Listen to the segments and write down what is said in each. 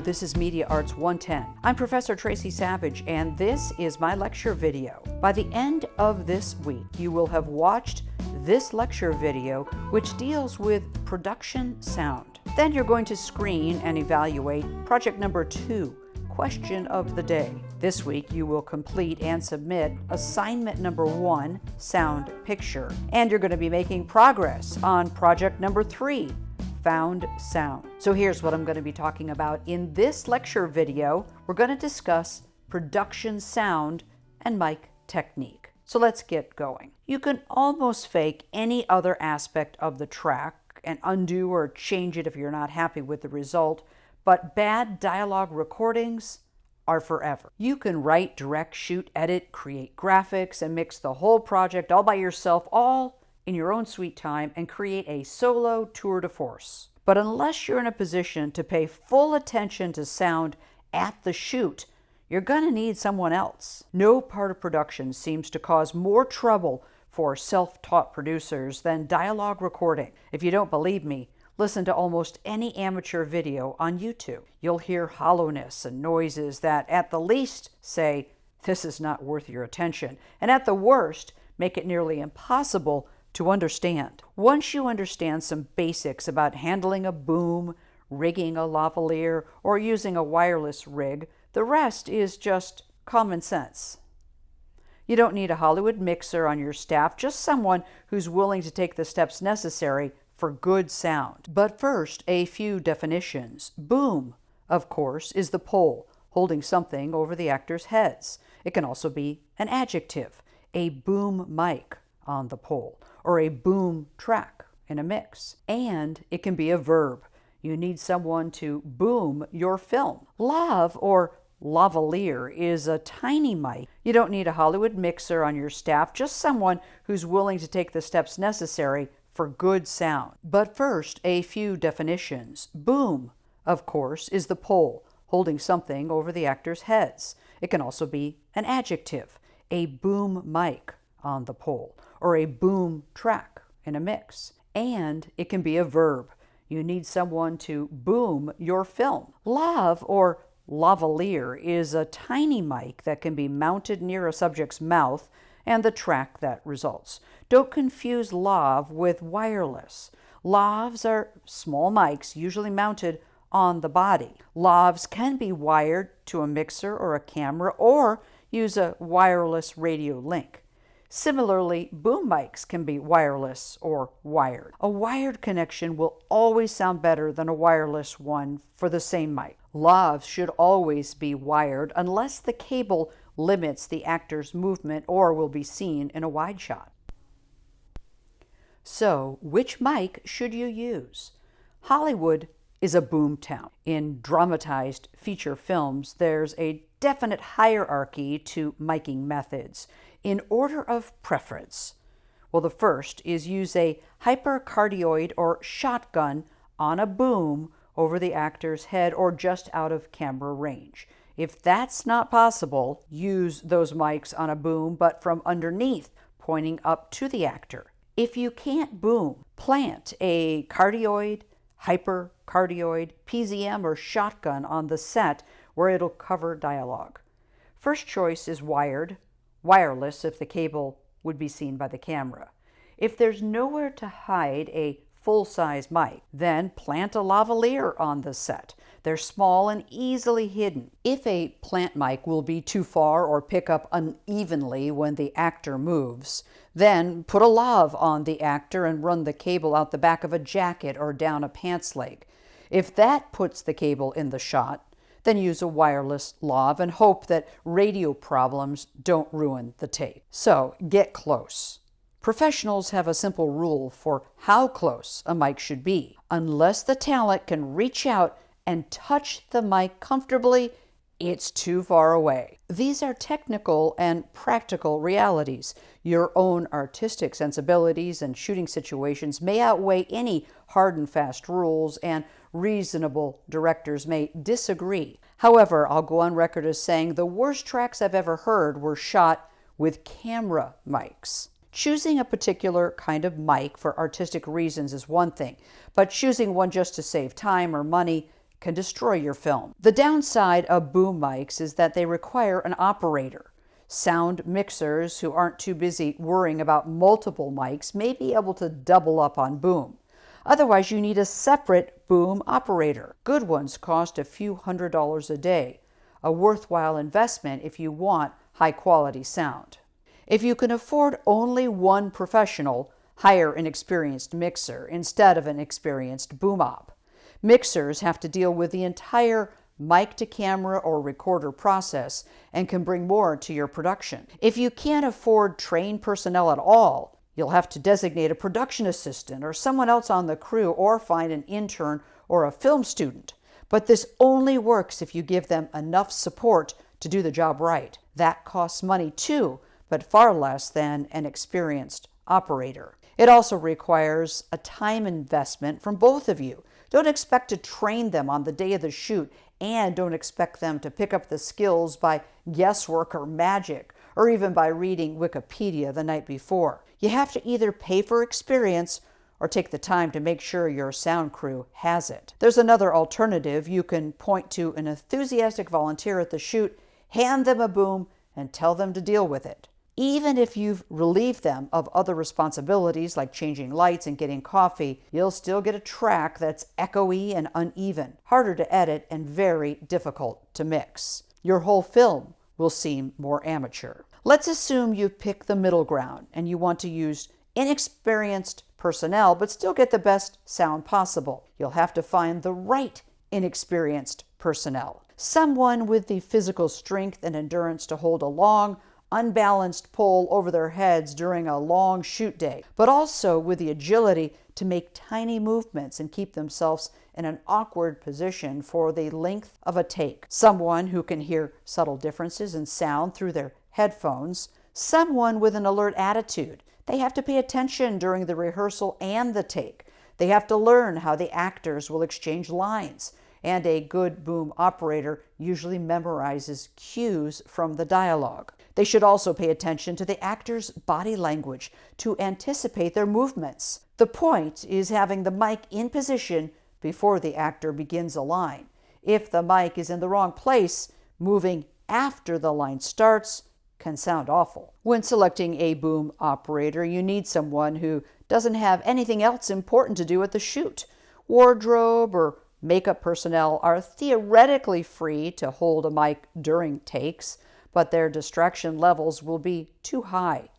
this is Media Arts 110. I'm Professor Tracy Savage, and this is my lecture video. By the end of this week, you will have watched this lecture video, which deals with production sound. Then you're going to screen and evaluate project number 2, question of the day. This week, you will complete and submit assignment number 1, sound picture, and you're going to be making progress on project number 3, found sound. So here's what I'm going to be talking about in this lecture video. We're going to discuss production sound and mic technique. So let's get going. You can almost fake any other aspect of the track and undo or change it if you're not happy with the result, but bad dialogue recordings are forever. You can write, direct, shoot, edit, create graphics, and mix the whole project all by yourself, all in your own sweet time, and create a solo tour de force. But unless you're in a position to pay full attention to sound at the shoot, you're gonna need someone else. No part of production seems to cause more trouble for self-taught producers than dialogue recording. If you don't believe me, listen to almost any amateur video on YouTube. You'll hear hollowness and noises that at the least say, this is not worth your attention, and at the worst, make it nearly impossible to understand. Once you understand some basics about handling a boom, rigging a lavalier, or using a wireless rig, the rest is just common sense. You don't need a Hollywood mixer on your staff, just someone who's willing to take the steps necessary for good sound. But first, a few definitions. Boom, of course, is the pole holding something over the actors' heads. It can also be an adjective, a boom mic on the pole, or a boom track in a mix. And it can be a verb. You need someone to boom your film. Lav, or lavalier, is a tiny mic. You don't need a Hollywood mixer on your staff, just someone who's willing to take the steps necessary for good sound. But first, a few definitions. Boom, of course, is the pole holding something over the actors' heads. It can also be an adjective, a boom mic on the pole, or a boom track in a mix. And it can be a verb. You need someone to boom your film. Lav, or lavalier, is a tiny mic that can be mounted near a subject's mouth and the track that results. Don't confuse lav with wireless. Lavs are small mics, usually mounted on the body. Lavs can be wired to a mixer or a camera, or use a wireless radio link. Similarly, boom mics can be wireless or wired. A wired connection will always sound better than a wireless one for the same mic. Lavs should always be wired unless the cable limits the actor's movement or will be seen in a wide shot. So, which mic should you use? Hollywood is a boom town. In dramatized feature films, there's a definite hierarchy to miking methods in order of preference. Well, the first is use a hypercardioid or shotgun on a boom over the actor's head or just out of camera range. If that's not possible, use those mics on a boom, but from underneath, pointing up to the actor. If you can't boom, plant a cardioid, hypercardioid, PZM, or shotgun on the set where it'll cover dialogue. First choice is wired, wireless if the cable would be seen by the camera. If there's nowhere to hide a full-size mic, then plant a lavalier on the set. They're small and easily hidden. If a plant mic will be too far or pick up unevenly when the actor moves, then put a lav on the actor and run the cable out the back of a jacket or down a pants leg. If that puts the cable in the shot, then use a wireless lav and hope that radio problems don't ruin the tape. So get close. Professionals have a simple rule for how close a mic should be. Unless the talent can reach out and touch the mic comfortably, it's too far away. These are technical and practical realities. Your own artistic sensibilities and shooting situations may outweigh any hard and fast rules, and reasonable directors may disagree. However, I'll go on record as saying the worst tracks I've ever heard were shot with camera mics. Choosing a particular kind of mic for artistic reasons is one thing, but choosing one just to save time or money can destroy your film. The downside of boom mics is that they require an operator. Sound mixers who aren't too busy worrying about multiple mics may be able to double up on boom. Otherwise, you need a separate boom operator. Good ones cost a few $100s a day, a worthwhile investment if you want high-quality sound. If you can afford only one professional, hire an experienced mixer instead of an experienced boom op. Mixers have to deal with the entire mic-to-camera or recorder process and can bring more to your production. If you can't afford trained personnel at all, you'll have to designate a production assistant or someone else on the crew, or find an intern or a film student. But this only works if you give them enough support to do the job right. That costs money too, but far less than an experienced operator. It also requires a time investment from both of you. Don't expect to train them on the day of the shoot, and don't expect them to pick up the skills by guesswork or magic, or even by reading Wikipedia the night before. You have to either pay for experience or take the time to make sure your sound crew has it. There's another alternative. You can point to an enthusiastic volunteer at the shoot, hand them a boom, and tell them to deal with it. Even if you've relieved them of other responsibilities like changing lights and getting coffee, you'll still get a track that's echoey and uneven, harder to edit, and very difficult to mix. Your whole film will seem more amateur. Let's assume you pick the middle ground and you want to use inexperienced personnel but still get the best sound possible. You'll have to find the right inexperienced personnel. Someone with the physical strength and endurance to hold a long, unbalanced pole over their heads during a long shoot day, but also with the agility to make tiny movements and keep themselves in an awkward position for the length of a take. Someone who can hear subtle differences in sound through their headphones. Someone with an alert attitude. They have to pay attention during the rehearsal and the take. They have to learn how the actors will exchange lines. And a good boom operator usually memorizes cues from the dialogue. They should also pay attention to the actor's body language to anticipate their movements. The point is having the mic in position before the actor begins a line. If the mic is in the wrong place, moving after the line starts can sound awful. When selecting a boom operator, you need someone who doesn't have anything else important to do at the shoot. Wardrobe or makeup personnel are theoretically free to hold a mic during takes, but their distraction levels will be too high.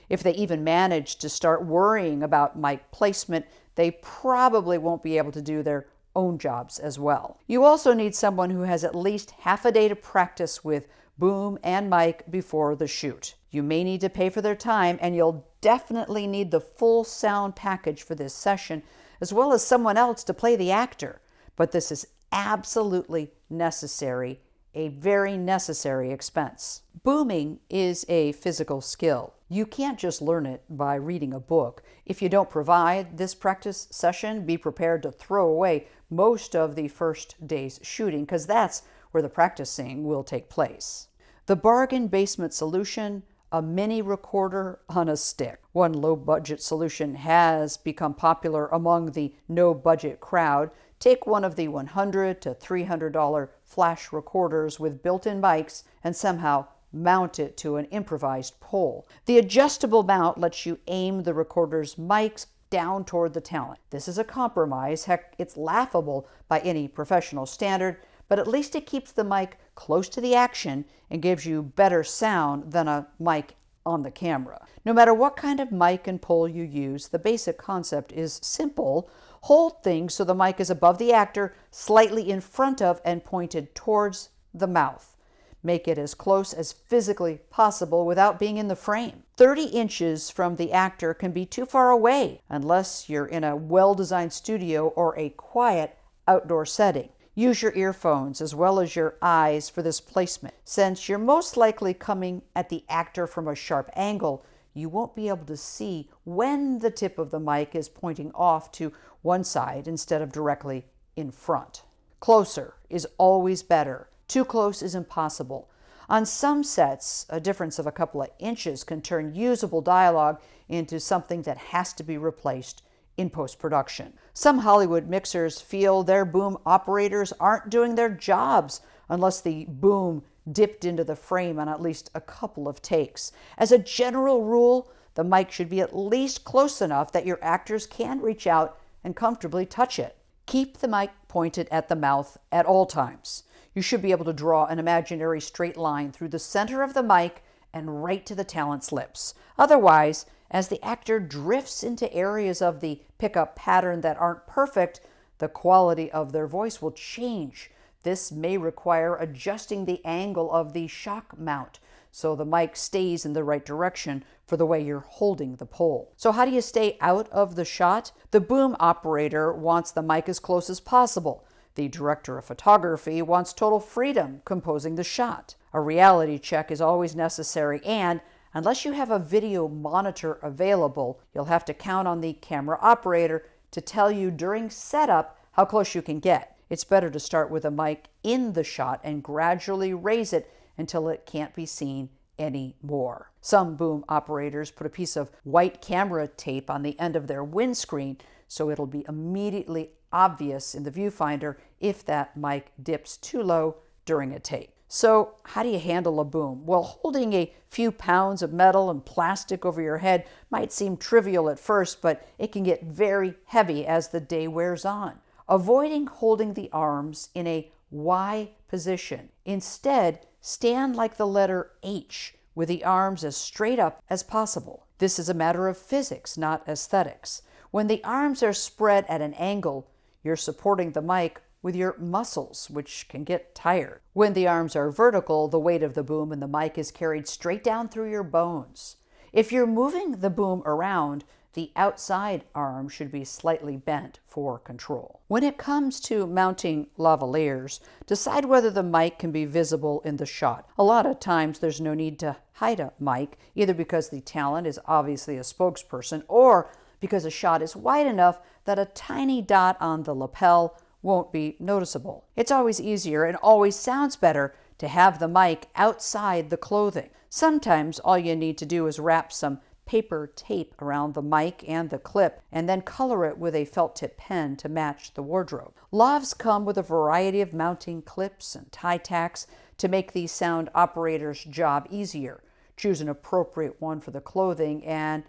If they even manage to start worrying about mic placement, they probably won't be able to do their own jobs as well. You also need someone who has at least half a day to practice with boom and mic before the shoot. You may need to pay for their time, and you'll definitely need the full sound package for this session, as well as someone else to play the actor. But this is absolutely necessary, a very necessary expense. Booming is a physical skill. You can't just learn it by reading a book. If you don't provide this practice session, be prepared to throw away most of the first day's shooting, because that's where the practicing will take place. The bargain basement solution: a mini recorder on a stick. One low-budget solution has become popular among the no-budget crowd. Take one of the $100 to $300 flash recorders with built-in mics and somehow mount it to an improvised pole. The adjustable mount lets you aim the recorder's mics down toward the talent. This is a compromise. Heck, it's laughable by any professional standard, but at least it keeps the mic close to the action and gives you better sound than a mic on the camera. No matter what kind of mic and pole you use, the basic concept is simple. Hold things so the mic is above the actor, slightly in front of and pointed towards the mouth. Make it as close as physically possible without being in the frame. 30 inches from the actor can be too far away unless you're in a well-designed studio or a quiet outdoor setting. Use your earphones as well as your eyes for this placement. Since you're most likely coming at the actor from a sharp angle, you won't be able to see when the tip of the mic is pointing off to one side instead of directly in front. Closer is always better. Too close is impossible. On some sets, a difference of a couple of inches can turn usable dialogue into something that has to be replaced in post-production. Some Hollywood mixers feel their boom operators aren't doing their jobs unless the boom dipped into the frame on at least a couple of takes. As a general rule, the mic should be at least close enough that your actors can reach out and comfortably touch it. Keep the mic pointed at the mouth at all times. You should be able to draw an imaginary straight line through the center of the mic and right to the talent's lips. Otherwise, as the actor drifts into areas of the pickup pattern that aren't perfect, the quality of their voice will change. This may require adjusting the angle of the shock mount so the mic stays in the right direction for the way you're holding the pole. So how do you stay out of the shot? The boom operator wants the mic as close as possible. The director of photography wants total freedom composing the shot. A reality check is always necessary, and unless you have a video monitor available, you'll have to count on the camera operator to tell you during setup how close you can get. It's better to start with a mic in the shot and gradually raise it until it can't be seen anymore. Some boom operators put a piece of white camera tape on the end of their windscreen so it'll be immediately obvious in the viewfinder if that mic dips too low during a take. So how do you handle a boom? Well, holding a few pounds of metal and plastic over your head might seem trivial at first, but it can get very heavy as the day wears on. Avoiding holding the arms in a Y position. Instead, stand like the letter H with the arms as straight up as possible. This is a matter of physics, not aesthetics. When the arms are spread at an angle, you're supporting the mic with your muscles, which can get tired. When the arms are vertical, the weight of the boom and the mic is carried straight down through your bones. If you're moving the boom around, the outside arm should be slightly bent for control. When it comes to mounting lavaliers, decide whether the mic can be visible in the shot. A lot of times there's no need to hide a mic, either because the talent is obviously a spokesperson or because a shot is wide enough that a tiny dot on the lapel won't be noticeable. It's always easier and always sounds better to have the mic outside the clothing. Sometimes all you need to do is wrap some paper tape around the mic and the clip and then color it with a felt tip pen to match the wardrobe. Lavs come with a variety of mounting clips and tie tacks to make the sound operator's job easier. Choose an appropriate one for the clothing and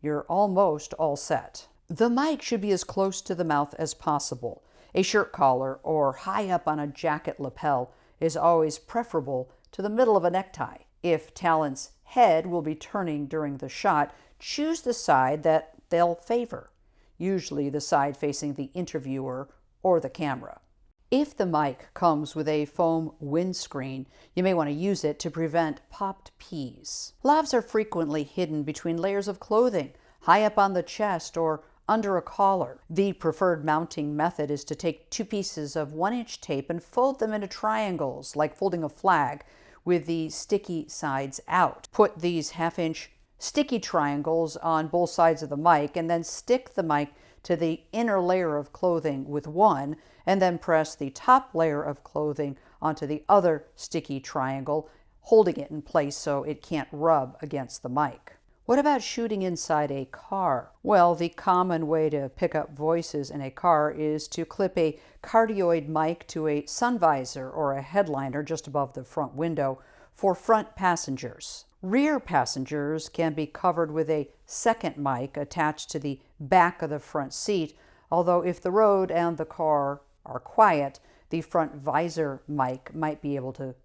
you're almost all set. The mic should be as close to the mouth as possible. A shirt collar or high up on a jacket lapel is always preferable to the middle of a necktie. If talent's head will be turning during the shot, choose the side that they'll favor, usually the side facing the interviewer or the camera. If the mic comes with a foam windscreen, you may want to use it to prevent popped peas. Lavs are frequently hidden between layers of clothing, high up on the chest or under a collar. The preferred mounting method is to take two pieces of 1-inch tape and fold them into triangles, like folding a flag, with the sticky sides out. Put these 1/2-inch sticky triangles on both sides of the mic and then stick the mic to the inner layer of clothing with one, and then press the top layer of clothing onto the other sticky triangle, holding it in place so it can't rub against the mic. What about shooting inside a car? Well, the common way to pick up voices in a car is to clip a cardioid mic to a sun visor or a headliner just above the front window for front passengers. Rear passengers can be covered with a second mic attached to the back of the front seat, although if the road and the car are quiet, the front visor mic might be able to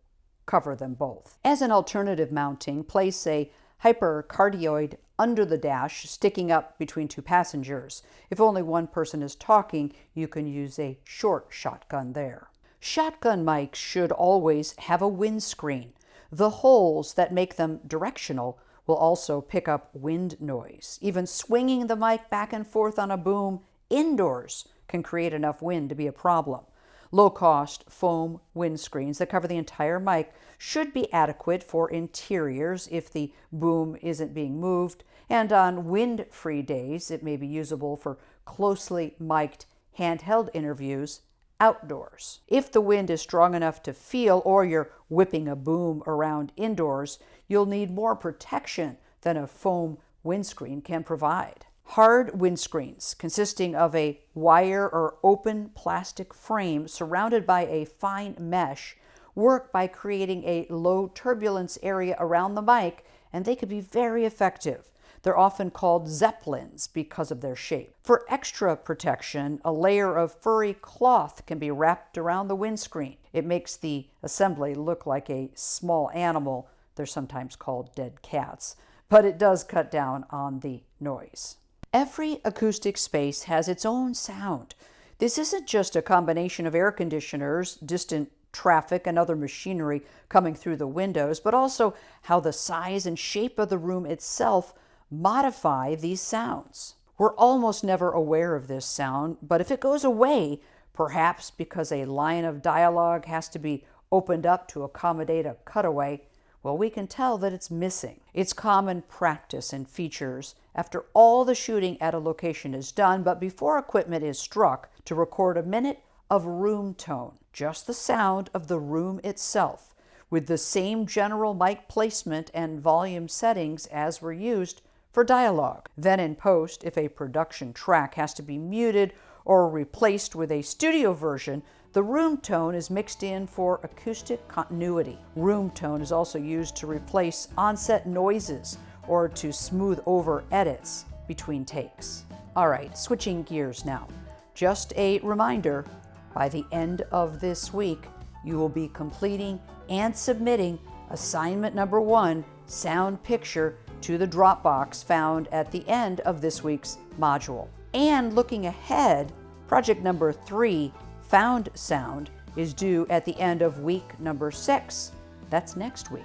cover them both. As an alternative mounting, place a hypercardioid under the dash, sticking up between two passengers. If only one person is talking, you can use a short shotgun there. Shotgun mics should always have a windscreen. The holes that make them directional will also pick up wind noise. Even swinging the mic back and forth on a boom indoors can create enough wind to be a problem. Low-cost foam windscreens that cover the entire mic should be adequate for interiors if the boom isn't being moved, and on wind-free days it may be usable for closely mic'd handheld interviews outdoors. If the wind is strong enough to feel, or you're whipping a boom around indoors, you'll need more protection than a foam windscreen can provide. Hard windscreens, consisting of a wire or open plastic frame surrounded by a fine mesh, work by creating a low turbulence area around the mic, and they can be very effective. They're often called zeppelins because of their shape. For extra protection, a layer of furry cloth can be wrapped around the windscreen. It makes the assembly look like a small animal. They're sometimes called dead cats, but it does cut down on the noise. Every acoustic space has its own sound. This isn't just a combination of air conditioners, distant traffic, and other machinery coming through the windows, but also how the size and shape of the room itself modify these sounds. We're almost never aware of this sound, but if it goes away, perhaps because a line of dialogue has to be opened up to accommodate a cutaway, well, we can tell that it's missing. It's common practice and features after all the shooting at a location is done, but before equipment is struck, to record a minute of room tone, just the sound of the room itself, with the same general mic placement and volume settings as were used for dialogue. Then in post, if a production track has to be muted or replaced with a studio version, the room tone is mixed in for acoustic continuity. Room tone is also used to replace on-set noises or to smooth over edits between takes. All right, switching gears now. Just a reminder, by the end of this week, you will be completing and submitting assignment number 1, sound picture, to the Dropbox found at the end of this week's module. And looking ahead, project number 3, Found Sound, is due at the end of week number 6. That's next week.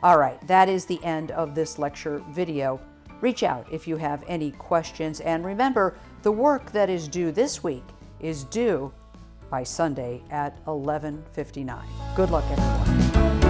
All right, that is the end of this lecture video. Reach out if you have any questions, and remember, the work that is due this week is due by Sunday at 11:59. Good luck, everyone.